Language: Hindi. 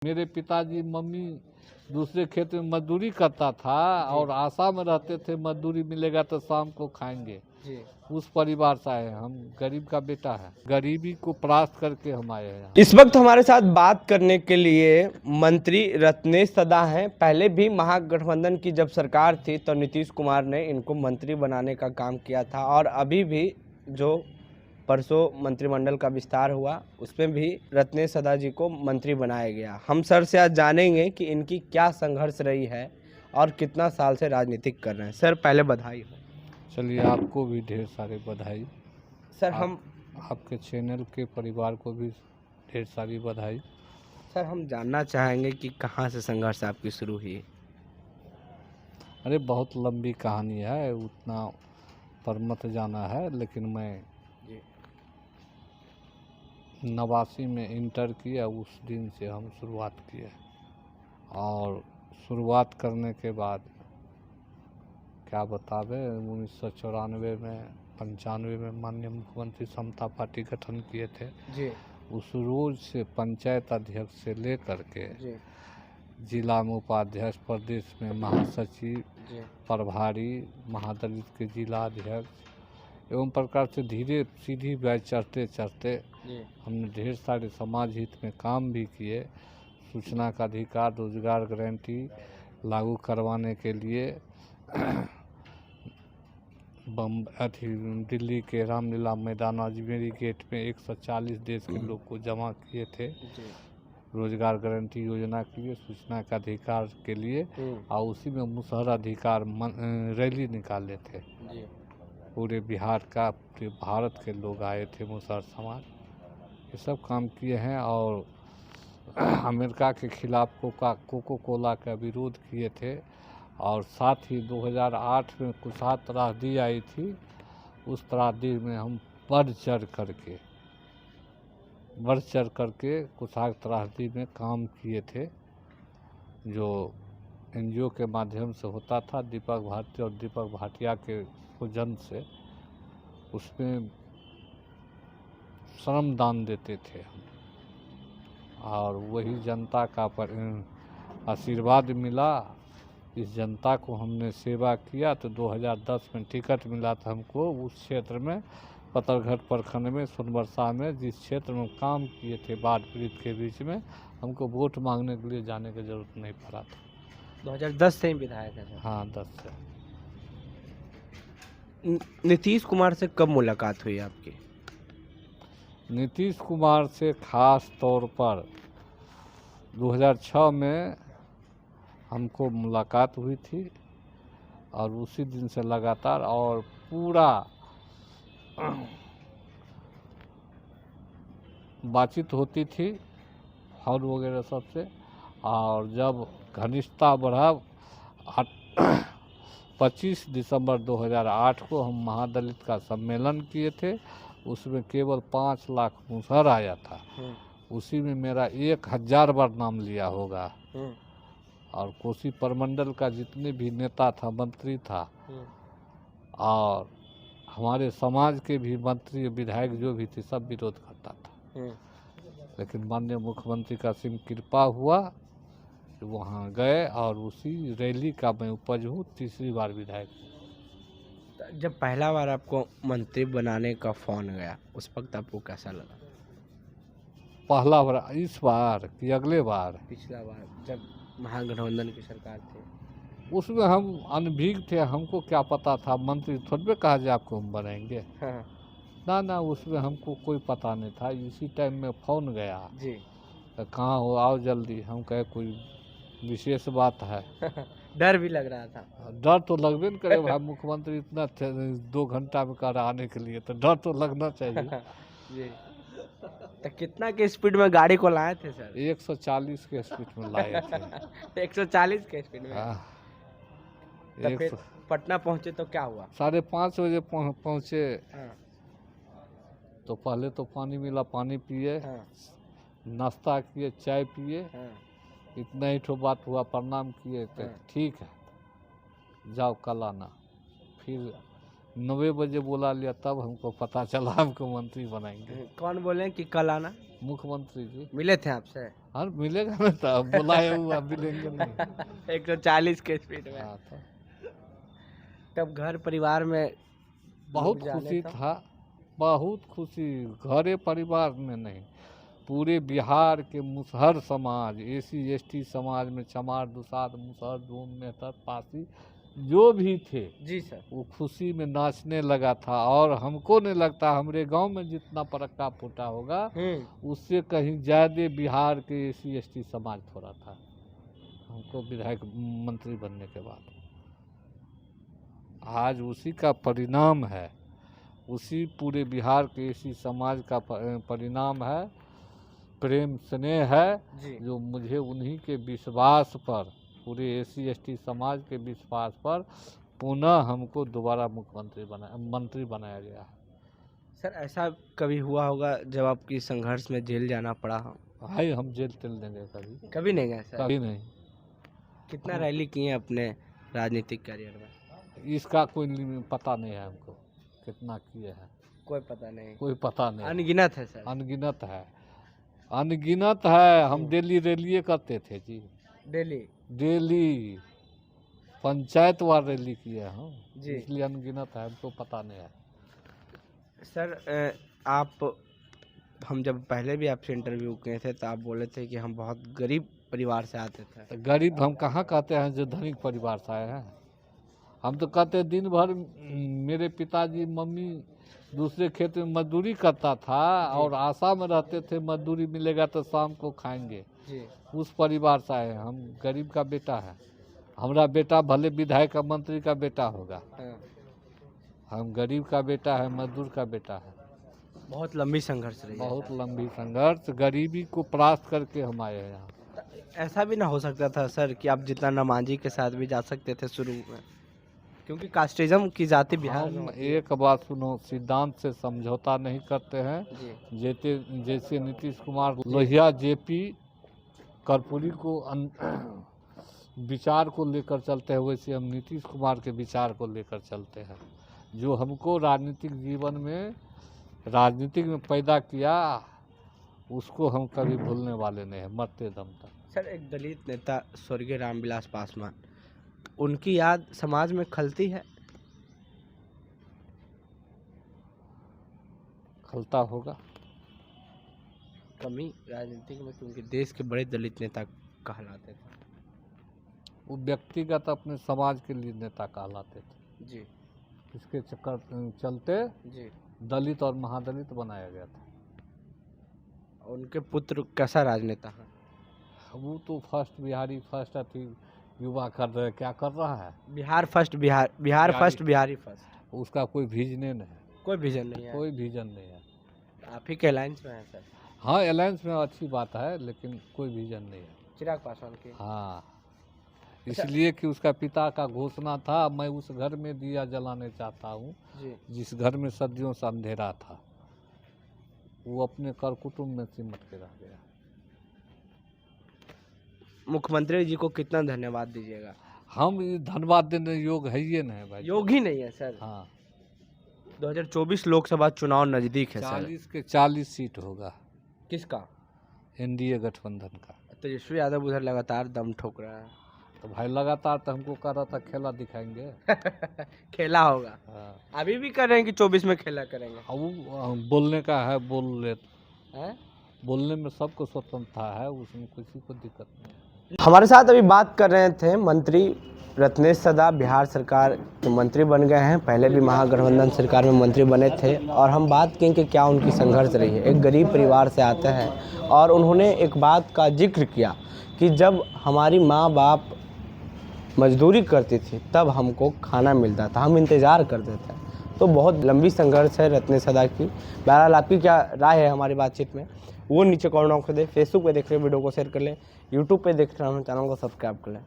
मेरे पिताजी मम्मी दूसरे खेत में मजदूरी करता था और आशा में रहते थे मजदूरी मिलेगा तो शाम को खाएंगे। जी। उस परिवार से आए हैं हम, गरीब का बेटा है, गरीबी को परास्त करके हम आए हैं। इस वक्त हमारे साथ बात करने के लिए मंत्री रत्नेश सदा हैं। पहले भी महागठबंधन की जब सरकार थी तो नीतीश कुमार ने इनको मंत्री बनाने का काम किया था और अभी भी जो परसों मंत्रिमंडल का विस्तार हुआ उसमें भी रत्नेश सदा जी को मंत्री बनाया गया। हम सर से आज जानेंगे कि इनकी क्या संघर्ष रही है और कितना साल से राजनीतिक कर रहे हैं। सर पहले बधाई हो। चलिए, आपको भी ढेर सारे बधाई। सर आपके चैनल के परिवार को भी ढेर सारी बधाई। सर हम जानना चाहेंगे कि कहाँ से संघर्ष आपकी शुरू हुई। अरे बहुत लंबी कहानी है, उतना पर मत जाना है, लेकिन मैं 89 में इंटर किया, उस दिन से हम शुरुआत किए और शुरुआत करने के बाद क्या बतावे, 1994 में 95 में माननीय मुख्यमंत्री समता पार्टी गठन किए थे जी। उस रोज से पंचायत अध्यक्ष से लेकर के जिला में उपाध्यक्ष, प्रदेश में महासचिव, प्रभारी, महादलित के जिला अध्यक्ष एवं प्रकार से धीरे सीधी बैच चढ़ते चढ़ते हमने ढेर सारे समाज हित में काम भी किए। सूचना का अधिकार, रोजगार गारंटी लागू करवाने के लिए दिल्ली के रामलीला मैदान अजमेरी गेट में 140 देश के लोग को जमा किए थे रोजगार गारंटी योजना के लिए, सूचना का अधिकार के लिए, और उसी में मुसहर अधिकार रैली निकाले थे। पूरे बिहार का, पूरे भारत के लोग आए थे, मुसहर समाज, ये सब काम किए हैं। और अमेरिका के खिलाफ कोको कोला का विरोध किए थे और साथ ही 2008 में कुशहा त्रासदी आई थी, उस त्रासदी में हम बढ़ चढ़ करके कुशहा त्रासदी में काम किए थे, जो एनजीओ के माध्यम से होता था, दीपक भारती और दीपक भाटिया के सौजन्य से, उसमें श्रमदान देते थे हम और वही जनता का आशीर्वाद मिला। इस जनता को हमने सेवा किया तो 2010 में टिकट मिला था हमको उस क्षेत्र में, पतरघट प्रखंड में, सोनबरसा में, जिस क्षेत्र में काम किए थे बाढ़ पीड़ित के बीच में, हमको वोट मांगने के लिए जाने की जरूरत नहीं पड़ा था। 2010 से ही विधायक है। हाँ, 10 से। नीतीश कुमार से कब मुलाकात हुई आपकी? नीतीश कुमार से खास तौर पर 2006 में हमको मुलाकात हुई थी और उसी दिन से लगातार और पूरा बातचीत होती थी फोन वगैरह सबसे। और जब घनिष्ठता बढ़ा 25 दिसंबर 2008 को हम महादलित का सम्मेलन किए थे, उसमें केवल 5 लाख मुसहर आया था, उसी में मेरा 1000 बार नाम लिया होगा। और कोसी प्रमंडल का जितने भी नेता था, मंत्री था, और हमारे समाज के भी मंत्री विधायक जो भी थे, सब विरोध करता था। लेकिन माननीय मुख्यमंत्री का सिंह कृपा हुआ, वहाँ गए और उसी रैली का मैं उपज हूँ, तीसरी बार विधायक। जब पहला बार आपको मंत्री बनाने का फोन गया उस वक्त आपको कैसा लगा? पहला बार इस बार कि अगले बार? पिछला बार जब महागठबंधन की सरकार थी, उसमें हम अनभिज्ञ थे, हमको क्या पता था, मंत्री थोड़े कहा जाए आपको हम बनाएंगे। ना, उसमें हमको कोई पता नहीं था। इसी टाइम में फोन गया जी, तो कहाँ हो, आओ जल्दी। हम कहे कोई विशेष बात है। डर भी लग रहा था। डर तो लगबे न करे भाई, मुख्यमंत्री इतना 2 घंटा में कर आने के लिए, तो डर तो लगना चाहिए। जी। तो कितना के स्पीड में गाड़ी को लाए थे सर? 140 के स्पीड में लाए थे। 140 के स्पीड में? तो फिर पटना पहुंचे तो क्या हुआ? 5:30 बजे पहुंचे। तो पहले तो पानी मिला, पानी पिए, नाश्ता किए, चाय पिए, इतना ही ठो बात हुआ, प्रणाम किए, तो ठीक है जाओ कल आना। फिर 9 बजे बुला लिया, तब हमको पता चला हमको मंत्री बनाएंगे। कौन बोले कि कल आना? मुख्यमंत्री जी। मिले थे आपसे? हाँ मिलेगा ना, तो बुलाए हुआ मिलेंगे नहीं। 140 के स्पीड में। हाँ, तो तब घर परिवार में बहुत लोग जाने खुशी का? था, बहुत खुशी। घरे परिवार में नहीं, पूरे बिहार के मुसहर समाज, एसी एसटी समाज में चमार दुसाद मुसहर दून मेहतर पासी जो भी थे, जी सर। वो खुशी में नाचने लगा था। और हमको नहीं लगता हमारे गांव में जितना पड़का फूटा होगा उससे कहीं ज़्यादा बिहार के एसी एसटी समाज थोड़ा था हमको विधायक मंत्री बनने के बाद। आज उसी का परिणाम है, उसी पूरे बिहार के एसी समाज का परिणाम है, प्रेम स्नेह है जी। जो मुझे उन्हीं के विश्वास पर, पूरे एसी एसटी समाज के विश्वास पर पुनः हमको दोबारा मंत्री बनाया गया है। सर ऐसा कभी हुआ होगा जब आपकी संघर्ष में जेल जाना पड़ा हो? भाई हम जेल तेल देंगे कभी? कभी नहीं गए सर? कभी नहीं। कितना रैली किए हैं अपने राजनीतिक करियर में? इसका कोई पता नहीं है हमको, कितना किए हैं कोई पता नहीं? कोई पता नहीं। अनगिनत है सर? अनगिनत है, अनगिनत है। हम डेली रैली करते थे जी, डेली पंचायत वार रैली किए हम जी। इसलिए अनगिनत है, हमको पता नहीं है। सर आप, हम जब पहले भी आपसे इंटरव्यू किए थे तो आप बोले थे कि हम बहुत गरीब परिवार से आते थे। तो गरीब हम कहाँ कहते हैं जो धनिक परिवार से आए हैं? हम तो कहते हैं दिन भर मेरे पिताजी मम्मी दूसरे खेत में मजदूरी करता था और आशा में रहते थे मजदूरी मिलेगा तो शाम को खाएंगे जी। उस परिवार से आए हैं। हम गरीब का बेटा है, हमारा बेटा भले विधायक का मंत्री का बेटा होगा, हम गरीब का बेटा है, मजदूर का बेटा है। बहुत लंबी संघर्ष रही है। बहुत लंबी संघर्ष, गरीबी को परास्त करके हम आए हैं यहाँ। ऐसा भी ना हो सकता था सर कि आप जितना नमाजी के साथ भी जा सकते थे शुरू में, क्योंकि कास्टिज्म की जाति बिहार में हम होती है। एक बात सुनो, सिद्धांत से समझौता नहीं करते हैं। जी। जैसे नीतीश कुमार लोहिया जेपी कर्पूरी को विचार को लेकर चलते हैं, वैसे हम नीतीश कुमार के विचार को लेकर चलते हैं। जो हमको राजनीतिक जीवन में राजनीतिक में पैदा किया उसको हम कभी भूलने वाले नहीं हैं, मरते दम तक। सर एक दलित नेता स्वर्गीय रामविलास पासवान, उनकी याद समाज में खलती है? खलता होगा। कमी राजनीतिक में, क्योंकि देश के बड़े दलित नेता कहलाते थे। वो व्यक्तिगत अपने समाज के लिए नेता कहलाते थे जी। इसके चक्कर चलते जी। दलित और महादलित बनाया गया था। उनके पुत्र कैसा राजनेता है? वो तो फर्स्ट बिहारी फर्स्ट अथी युवा कर रहे, क्या कर रहा है? Bihar first, Bihar first, Bihari first. उसका कोई विजन है? कोई विजन नहीं है? कोई विजन नहीं है। आप ही के अलायंस में है सर? हाँ अलायंस में अच्छी बात है, लेकिन कोई विजन नहीं है चिराग पासवान की। हाँ, इसलिए कि उसका पिता का घोषणा था, मैं उस घर में दिया जलाने चाहता हूँ जिस घर में सदियों से अंधेरा था। वो अपने कर कुटुंब में सिमट के रह गया। मुख्यमंत्री जी को कितना धन्यवाद दीजिएगा? हम धन्यवाद देने योग है ये नहीं भाई, योग ही नहीं है सर। हाँ 2024 लोकसभा चुनाव नजदीक है सर। 40 के 40 सीट होगा। किसका? एनडीए गठबंधन का। तेजस्वी यादव उधर लगातार दम ठोक रहा है। तो भाई लगातार तो हमको कह रहा था खेला दिखाएंगे। खेला होगा। हाँ। अभी भी कर रहे हैं कि 24 में खेला करेंगे? वो बोलने का है, बोल ले हैं? बोलने में सबको स्वतंत्रता है, उसमें किसी को दिक्कत नहीं है। हमारे साथ अभी बात कर रहे थे मंत्री रत्नेश सदा, बिहार सरकार के मंत्री बन गए हैं। पहले भी महागठबंधन सरकार में मंत्री बने थे और हम बात किए कि क्या उनकी संघर्ष रही है। एक गरीब परिवार से आते हैं और उन्होंने एक बात का जिक्र किया कि जब हमारी माँ बाप मजदूरी करती थी तब हमको खाना मिलता था, हम इंतज़ार करते थे। तो बहुत लंबी संघर्ष है रत्नेश सदा की। बहरहाल आपकी क्या राय है हमारी बातचीत में, वो नीचे कमेंट बॉक्स में दें। फेसबुक पे देख रहे वीडियो को शेयर कर लें, यूट्यूब पे देख रहे हैं चैनल को सब्सक्राइब कर लें।